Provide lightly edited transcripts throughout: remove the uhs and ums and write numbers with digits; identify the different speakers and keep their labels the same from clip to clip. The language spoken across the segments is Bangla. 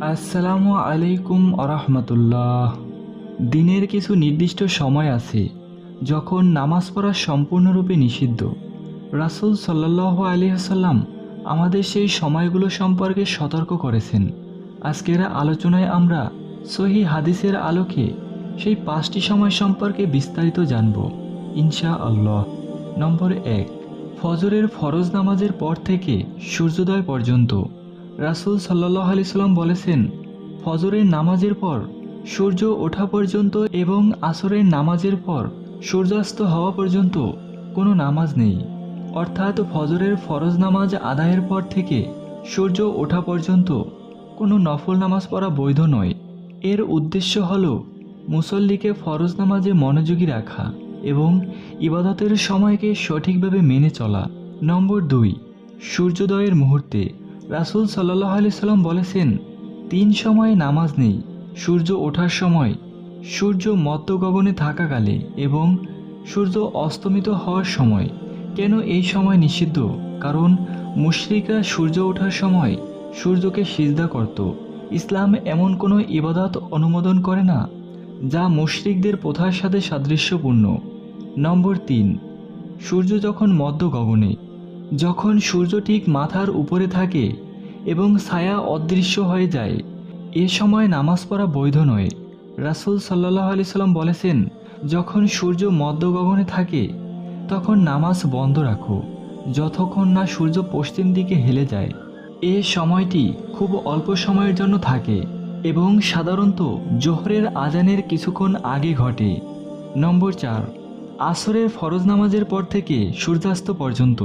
Speaker 1: আসসালামু আলাইকুম আরহামতুল্লাহ। দিনের কিছু নির্দিষ্ট সময় আছে যখন নামাজ পড়া সম্পূর্ণরূপে নিষিদ্ধ। রাসূল সাল্লাল্লাহু আলাইহি ওয়াসাল্লাম আমাদের সেই সময়গুলো সম্পর্কে সতর্ক করেছেন। আজকের আলোচনায় আমরা সহিহ হাদিসের আলোকে সেই 5টি সময় সম্পর্কে বিস্তারিত জানব ইনশাআল্লাহ। নম্বর 1, ফজরের ফরজ নামাজের পর থেকে সূর্যোদয় পর্যন্ত। রাসূল সাল্লাল্লাহু আলাইহি সাল্লাম বলেছেন, ফজরের নামাজের পর সূর্য ওঠা পর্যন্ত এবং আসরের নামাজের পর সূর্যাস্ত হওয়া পর্যন্ত কোনো নামাজ নেই। অর্থাৎ ফজরের ফরজ নামাজ আদায়ের পর থেকে সূর্য ওঠা পর্যন্ত কোনো নফল নামাজ পড়া বৈধ নয়। এর উদ্দেশ্য হল মুসল্লিকে ফরজ নামাজে মনোযোগী রাখা এবং ইবাদতের সময়কে সঠিকভাবে মেনে চলা। নম্বর 2, সূর্যোদয়ের মুহূর্তে। রাসূল সাল্লাল্লাহু আলাইহি সাল্লাম বলেছেন, 3 সময়ে নামাজ নেই: সূর্য ওঠার সময়, সূর্য মধ্য গগনে থাকাকালে এবং সূর্য অস্তমিত হওয়ার সময়। কেন এই সময় নিষিদ্ধ? কারণ মুশরিকরা সূর্য ওঠার সময় সূর্যকে সিজদা করত। ইসলাম এমন কোনো ইবাদত অনুমোদন করে না যা মুশরিকদের প্রথার সাথে সাদৃশ্যপূর্ণ। নম্বর 3, সূর্য যখন মধ্য গগনে। যখন সূর্য ঠিক মাথার উপরে থাকে এবং ছায়া অদৃশ্য হয়ে যায়, এ সময় নামাজ পড়া বৈধ নয়। রাসূল সাল্লাল্লাহু আলাইহি সাল্লাম বলেছেন, যখন সূর্য মধ্য গগনে থাকে তখন নামাজ বন্ধ রাখো যতক্ষণ না সূর্য পশ্চিম দিকে হেলে যায়। এ সময়টি খুব অল্প সময়ের জন্য থাকে এবং সাধারণত জোহরের আজানের কিছুক্ষণ আগে ঘটে। নম্বর 4, আসরের ফরজ নামাজের পর থেকে সূর্যাস্ত পর্যন্ত।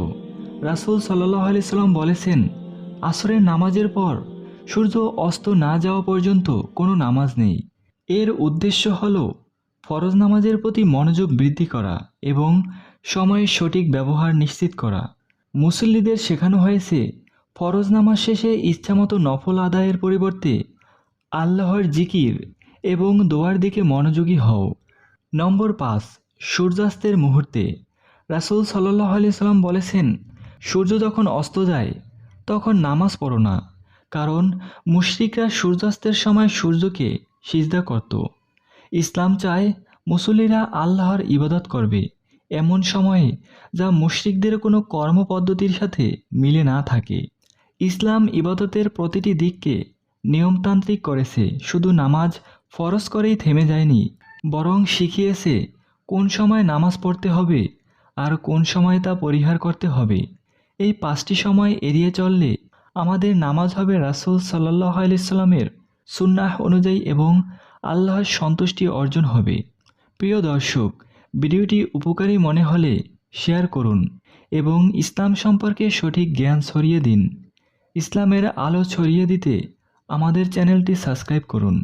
Speaker 1: রাসূল সাল্লাল্লাহু আলাইহি সাল্লাম বলেছেন, আসরের নামাজের পর সূর্য অস্ত না যাওয়া পর্যন্ত কোনো নামাজ নেই। এর উদ্দেশ্য হল ফরজ নামাজের প্রতি মনোযোগ বৃদ্ধি করা এবং সময়ের সঠিক ব্যবহার নিশ্চিত করা। মুসল্লিদের শেখানো হয়েছে, ফরজ নামাজ শেষে ইচ্ছামতো নফল আদায়ের পরিবর্তে আল্লাহর জিকির এবং দোয়ার দিকে মনোযোগী হও। নম্বর 5, সূর্যাস্তের মুহূর্তে। রাসূল সাল্লাল্লাহু আলাইহি সাল্লাম বলেছেন, সূর্য যখন অস্ত যায় তখন নামাজ পড়ো না, কারণ মুশরিকরা সূর্যাস্তের সময় সূর্যকে সিজদা করত। ইসলাম চায় মুসল্লিরা আল্লাহর ইবাদত করবে এমন সময়ে যা মুশরিকদের কোনো কর্মপদ্ধতির সাথে মিলে না থাকে। ইসলাম ইবাদতের প্রতিটি দিককে নিয়মতান্ত্রিক করেছে, শুধু নামাজ ফরজ করেই থেমে যায়নি, বরং শিখিয়েছে কোন সময় নামাজ পড়তে হবে আর কোন সময় তা পরিহার করতে হবে। এই 5টি সময় এড়িয়ে চললে আমাদের নামাজ হবে রাসূল সাল্লাল্লাহু আলাইহি সাল্লামের সুন্নাহ অনুযায়ী এবং আল্লাহর সন্তুষ্টি অর্জন হবে। প্রিয় দর্শক, ভিডিওটি উপকারী মনে হলে শেয়ার করুন এবং ইসলাম সম্পর্কে সঠিক জ্ঞান ছড়িয়ে দিন। ইসলামের আলো ছড়িয়ে দিতে আমাদের চ্যানেলটি সাবস্ক্রাইব করুন।